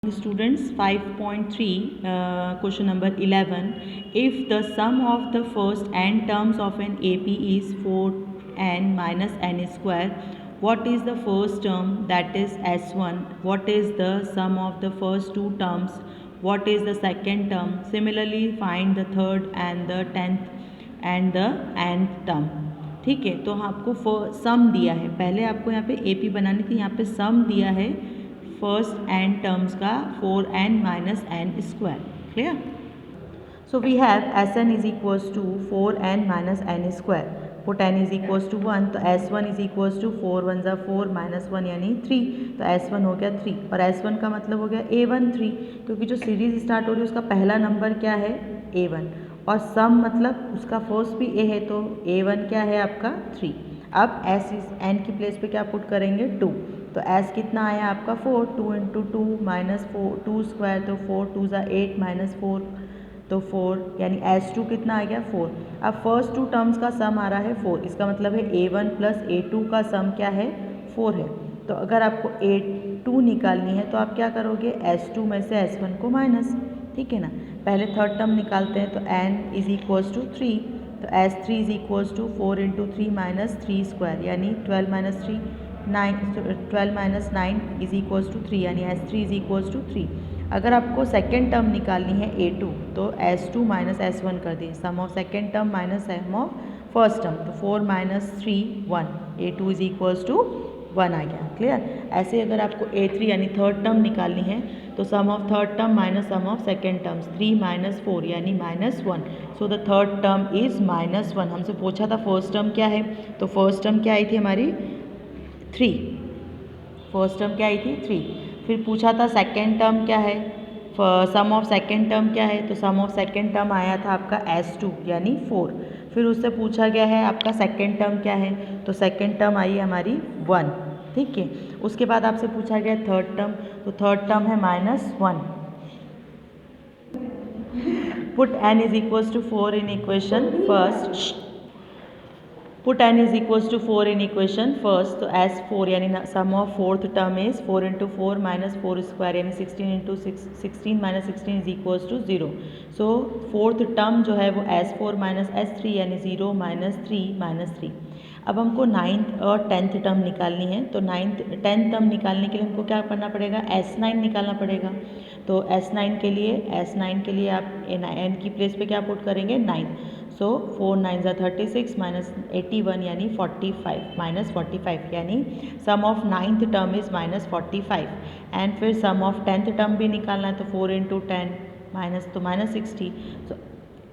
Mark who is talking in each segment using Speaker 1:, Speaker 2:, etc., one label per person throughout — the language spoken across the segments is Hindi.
Speaker 1: Students, 5.3 question number 11. If the sum of the first n terms of an AP is 4n minus n square, what is the first term, that is S1? What is the sum of the first two terms? What is the second term? Similarly, find the third and the 10th and the nth term. ठीक है, तो आपको सम दिया है, पहले आपको यहाँ पे AP बनानी थी, यहाँ पे सम दिया है फर्स्ट एन टर्म्स का 4n minus n square. Clear? So we have S n is equals to 4n minus n square. Put n is equals to 1, तो S1 इज इक्वल्स टू 4 1 ज़ा 4 माइनस 1 यानी 3, तो S1 हो गया 3 और S1 का मतलब हो गया A1 3, क्योंकि जो सीरीज स्टार्ट हो रही है उसका पहला नंबर क्या है A1 और सम मतलब उसका फर्स्ट भी A है, तो A1 क्या है आपका 3. अब S इज n की प्लेस पे क्या पुट करेंगे 2, तो S कितना आया आपका 4, 2 इंटू 2 माइनस 4 2 स्क्वायर, तो 4 2 ज़ा 8 माइनस 4 तो 4 यानी S2 कितना आ गया 4. अब फर्स्ट टू टर्म्स का सम आ रहा है 4, इसका मतलब है A1 प्लस A2 का सम क्या है 4 है. तो अगर आपको A2 निकालनी है तो आप क्या करोगे S2 में से S1 को माइनस. ठीक है ना, पहले थर्ड टर्म निकालते हैं, तो n इज इक्वल्स टू 3, तो S3 is equals to 4 into 3 minus 3 square यानी 12 minus 3 9, 12 minus 9 is equals to 3 यानी S3 इज इक्वल्स टू 3. अगर आपको सेकेंड टर्म निकालनी है A2, तो S2 माइनस S1 कर दिए, sum of second term minus sum of first term, तो 4 minus 3 1, A2 is equals to 1 आ गया. क्लियर? ऐसे अगर आपको A3 यानी थर्ड टर्म निकालनी है, तो sum of third term minus sum of second terms, 3 minus 4 यानी minus 1, so the third term is minus 1. हमसे पूछा था फर्स्ट टर्म क्या है, तो फर्स्ट टर्म क्या आई थी हमारी 3, फर्स्ट टर्म क्या आई थी 3. फिर पूछा था सेकेंड टर्म क्या है, सम ऑफ सेकेंड टर्म क्या है, तो सम ऑफ सेकेंड टर्म आया था आपका S2 यानी 4. फिर उससे पूछा गया है आपका सेकेंड टर्म क्या है, तो सेकेंड टर्म आई हमारी 1. ठीक है, उसके बाद आपसे पूछा गया थर्ड टर्म, तो थर्ड टर्म है minus 1. Put n is equals to 4 in equation first. Put n is equals to 4 in equation first, तो S4 यानी sum of fourth term is 4 into 4 minus 4 square यानी 16 into 16 minus 16 is equals to 0. So fourth term जो है वो S4 माइनस S3 यानी 0 माइनस 3 माइनस 3. अब हमको 9th और 10th टर्म निकालनी है, तो 10th टर्म निकालने के लिए हमको क्या करना पड़ेगा, S9 निकालना पड़ेगा. तो S9 के लिए आप n की प्लेस पे क्या पुट करेंगे 9, सो 4 9 ज़ा 36 माइनस 81 यानी 45 माइनस 45 यानी sum of 9th term is minus 45. And फिर सम ऑफ 10th टर्म भी निकालना है, तो 4 इंटू 10 माइनस तो माइनस 60. सो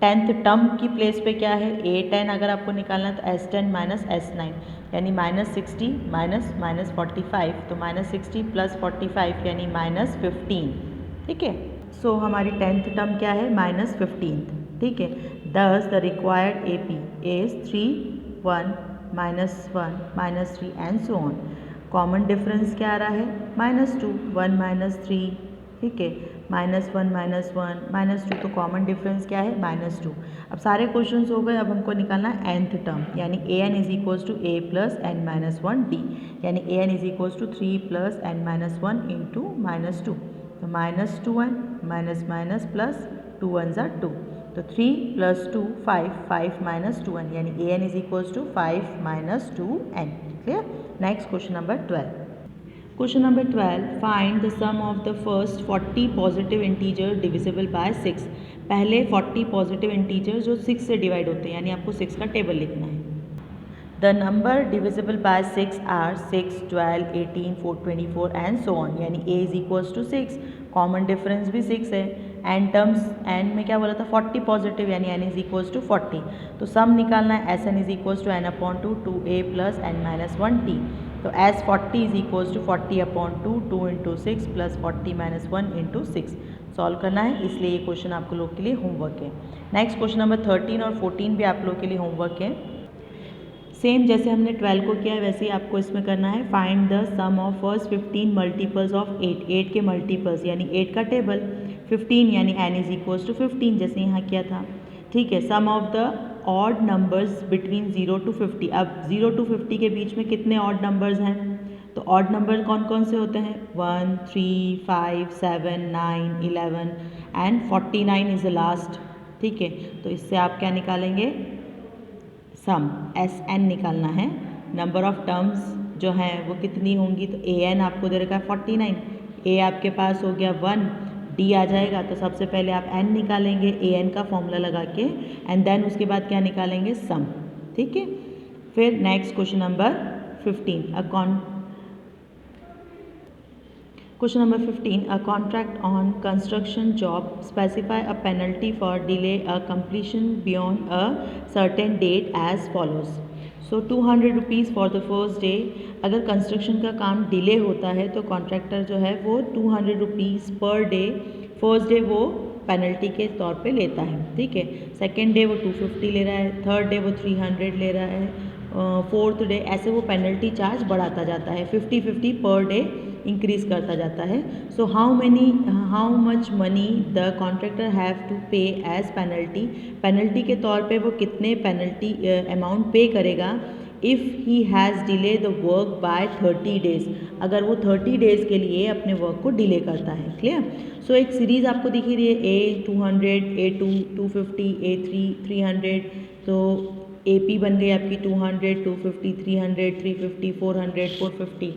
Speaker 1: 10th टर्म की प्लेस पे क्या है A10 अगर आपको निकालना है, तो S10 माइनस S9 यानी माइनस 60 माइनस माइनस 45, तो माइनस 60 प्लस 45 यानी माइनस 15. ठीक है, सो हमारी 10th टर्म क्या है माइनस 15. ठीक है, thus the required AP is 3 1 minus 1 minus 3 and so on. Common difference क्या आ रहा है -2 1 माइनस 3. ठीक है, -1 माइनस 1 माइनस 2, तो कॉमन डिफरेंस क्या है -2. अब सारे क्वेश्चंस हो गए, अब हमको निकालना है nth टर्म यानी an is equals to a plus n minus 1 d यानी an is equals to 3 plus n minus 1 into minus 2, तो minus 2n minus minus plus 2 1 ज़ा 2, तो 3 प्लस 2 5 5 माइनस 2n यानी an is equals to 5 minus 2n. Clear? Next question number 12. Question number 12, find the sum of the first 40 positive integer divisible by 6. पहले 40 पॉजिटिव इंटीजर जो 6 से डिवाइड होते हैं, यानी आपको 6 का टेबल लिखना है. The number divisible by 6 are 6 12 18 4 24 and so on यानी a is equals to 6. Common difference भी 6 है. एन टर्म्स एन में क्या बोला था 40 पॉजिटिव यानी n इज इक्वल्स टू 40, तो सम निकालना है S n is equals to n upon 2a plus n minus 1t, तो S 40 is equals to 40 upon 2 into 6 plus 40 minus 1 into 6. Solve करना है, इसलिए ये क्वेश्चन आप लोग के लिए होमवर्क है. नेक्स्ट क्वेश्चन नंबर 13 और 14 भी आप लोग के लिए होमवर्क है. सेम जैसे हमने 12 को किया है वैसे ही आपको इसमें करना है. Find the sum of first 15 multiples of 8. 8 के मल्टीपल्स यानी 8 का टेबल, 15 यानी n इज इक्वल्स टू 15 जैसे यहाँ किया था. ठीक है, sum of the odd numbers between 0 to 50. अब 0 to 50 के बीच में कितने ऑड नंबर्स हैं, तो ऑड नंबर कौन कौन से होते हैं? 1, 3, 5, 7, 9, 11 एंड 49 इज़ द लास्ट। ठीक है, तो इससे आप क्या निकालेंगे? सम SN निकालना है। नंबर ऑफ टर्म्स जो हैं वो कितनी होंगी? तो AN आपको दे रखा है 49, A आपके पास हो गया 1, D आ जाएगा। तो सबसे पहले आप N निकालेंगे AN का फॉर्मूला लगा के, एंड देन उसके बाद क्या निकालेंगे? सम। ठीक है, फिर next question number 15, Question number 15, a contract on construction job specify a penalty for delay a completion beyond a certain date as follows. So 200 rupees for the first day. अगर कंस्ट्रक्शन का काम डिले होता है तो कॉन्ट्रैक्टर जो है वो 200 rupees per day first day वो पेनल्टी के तौर पे लेता है। ठीक है, सेकेंड डे वो 250 ले रहा है, थर्ड डे वो 300 ले रहा है, फोर्थ डे ऐसे वो पेनल्टी चार्ज बढ़ाता जाता है, 50-50 पर डे इंक्रीज करता जाता है। So how much money the contractor have to pay as penalty, penalty के तौर पे वो कितने पेनल्टी अमाउंट पे करेगा if he has delay the work by 30 days, अगर वो 30 डेज़ के लिए अपने वर्क को डिले करता है। क्लियर? सो एक सीरीज़ आपको दिख रही है, A 200, A2 250, A3 300, तो AP बन गई आपकी 200, 250, 300, 350, 400, 450।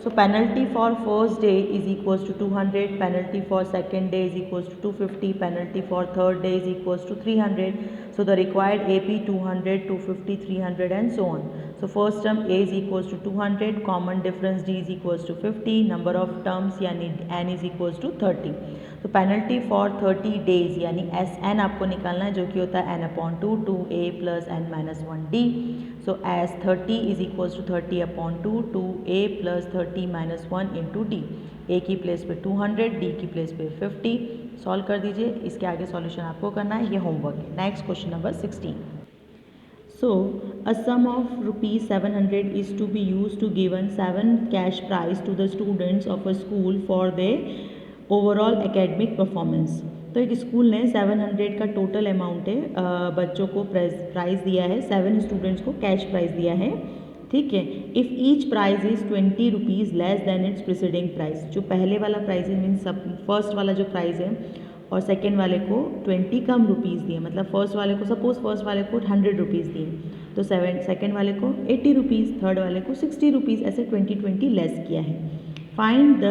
Speaker 1: So penalty for first day is equals to 200, penalty for second day is equals to 250, penalty for third day is equals to 300. So the required AP 200, 250, 300 and so on. So first term A is equals to 200, common difference D is equals to 50, number of terms यानी N is equals to 30. तो पेनल्टी फॉर 30 डेज यानी SN आपको निकालना है, जो कि होता है N/2 2A + N-1D. So S 30 is equals to 30/2 2A + 30-1 into D. A की प्लेस पे 200, D की प्लेस पे 50. सॉल्व कर दीजिए, इसके आगे सॉल्यूशन आपको करना है, ये होमवर्क है। Next question number 16. So, a sum of rupees 700 is to be used to given 7 cash prize to the students of a school for their overall academic performance. तो एक स्कूल ने 700 का टोटल अमाउंट है, बच्चों को प्राइज़ दिया है, 7 स्टूडेंट्स को कैश प्राइज़ दिया है। ठीक है, if each prize is 20 rupees less than its preceding price, जो पहले वाला प्राइज है मीन्स फर्स्ट वाला जो प्राइज़ है और सेकेंड वाले को 20 कम रुपीज़ दिए, मतलब फर्स्ट वाले को सपोज फर्स्ट वाले को 100 रुपीज़ दिए तो सेकेंड वाले को 80 रुपीज़, थर्ड वाले को 60 रुपीज़, ऐसे 20 लेस किया है। Find the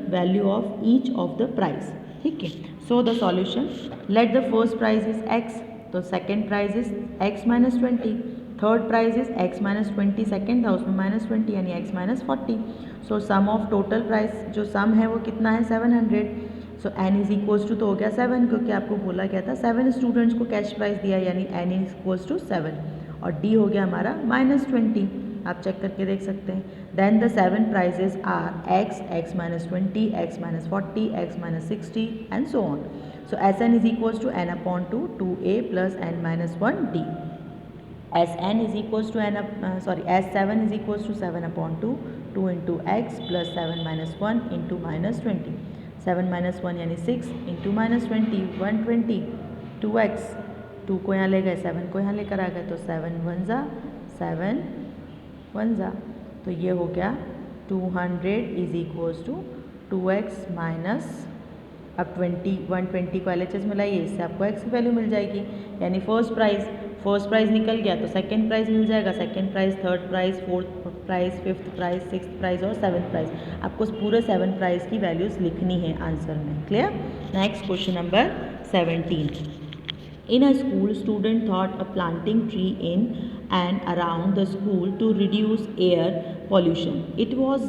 Speaker 1: value of each of the prize. ठीक है, so the solution, let the first prize is x, तो second prize is x - 20, third prize is x - 20, second था उसमें -20 यानी x - 40। So sum of total price जो सम है वो कितना है 700। So n is equals to तो हो गया 7, क्योंकि आपको बोला गया था 7 स्टूडेंट्स को कैश प्राइज दिया यानी n इज इक्वल्स टू 7, और d हो गया हमारा -20, आप चेक करके देख सकते हैं। Then the 7 prizes are x, x - 20, x - 40, x - 60 and so on. So Sn is equals to N/2 2A + N-1D. Sn is equals to S7 is equals to 7/2 2 into x + 7 - 1 into -20, 7 - 1 यानी 6 इंटू -20 120, 2x, 2 को यहाँ ले गए 7 को यहाँ लेकर आ गए तो 7 1 जा 7 1 जा, तो ये हो गया 200 is equals to 2x minus, अब 120 को LHS में लाइए, इससे आपको x की वैल्यू मिल जाएगी, यानी फर्स्ट प्राइज़ निकल गया तो सेकंड प्राइज़ मिल जाएगा, second prize, third prize, fourth prize, fifth prize, sixth prize और सेवन्थ प्राइज़। आपको पूरे 7 प्राइज़ की वैल्यूज़ लिखनी है आंसर में। Clear? Next question number 17. In a school, student thought a planting tree in and around the school to reduce air pollution. It was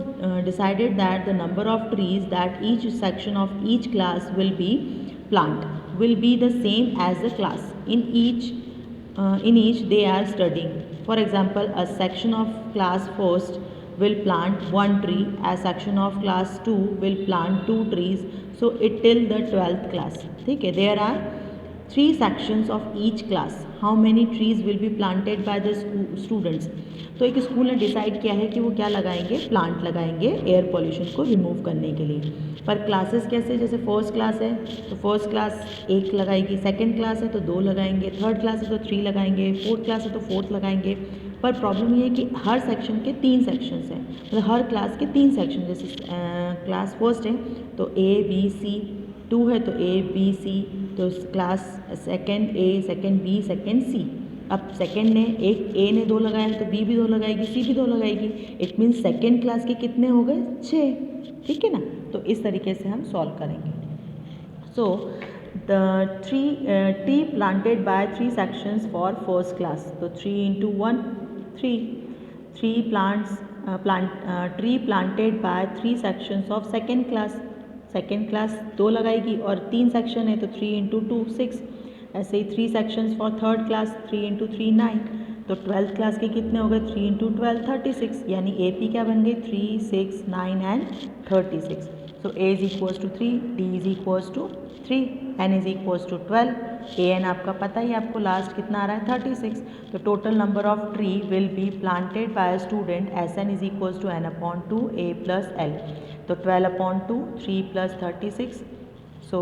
Speaker 1: decided that the number of trees that each section of each class will be the same as the class in each they are studying. For example, a section of class first will plant 1 tree, a section of class 2 will plant 2 trees, so it till the 12th class. ठीक है, there are 3 sections of each class. How many trees will be planted by the students? तो एक स्कूल ने डिसाइड किया है कि वो क्या लगाएंगे, प्लांट लगाएंगे एयर पोल्यूशन को रिमूव करने के लिए। पर क्लासेस कैसे, जैसे फर्स्ट क्लास है तो फर्स्ट क्लास 1 लगाएगी, सेकंड क्लास है तो 2 लगाएंगे, थर्ड क्लास है तो 3 लगाएंगे, फोर्थ क्लास है तो 4th लगाएंगे, पर प्रॉब्लम ये है कि हर सेक्शन के 3 सेक्शंस हैं, मतलब हर क्लास के 3 सेक्शन, जैसे क्लास फर्स्ट है तो ABC, 2 है तो ABC, तो class second A, second B, second C। अब सेकेंड ने एक A ने 2 लगाया है तो B भी 2 लगाएगी, C भी 2 लगाएगी। इट मीन्स सेकेंड क्लास के कितने हो गए? 6, ठीक है ना। तो इस तरीके से हम सॉल्व करेंगे। So the tree planted by 3 sections for first class, तो 3 into 1 3 tree planted by 3 sections of second class, second class 2 लगाएगी और 3 सेक्शन है तो 3 into 2 6। ऐसे ही 3 sections for third class, 3 into 3 9। तो 12th क्लास के कितने हो गए? 3 into 12 36, यानी AP क्या बन गई? 3 6 9 and 36। So A is equals to 3, D is equals to 3, N is equals to 12, AN आपका पता ही, आपको लास्ट कितना आ रहा है? 36। तो total number of tree will be planted by student SN is equals to N upon 2 A plus L। तो 12 upon 2 3 plus 36, सो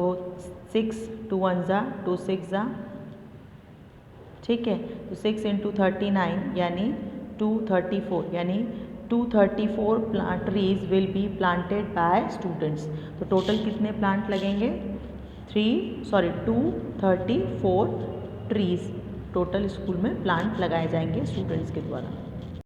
Speaker 1: 6 2 1 जा 2 6 जा, ठीक है। तो 6 into 39 यानी 234, यानी 234 trees will be planted by students. तो टोटल कितने प्लांट लगेंगे? 234 ट्रीज टोटल स्कूल में प्लांट लगाए जाएंगे स्टूडेंट्स के द्वारा।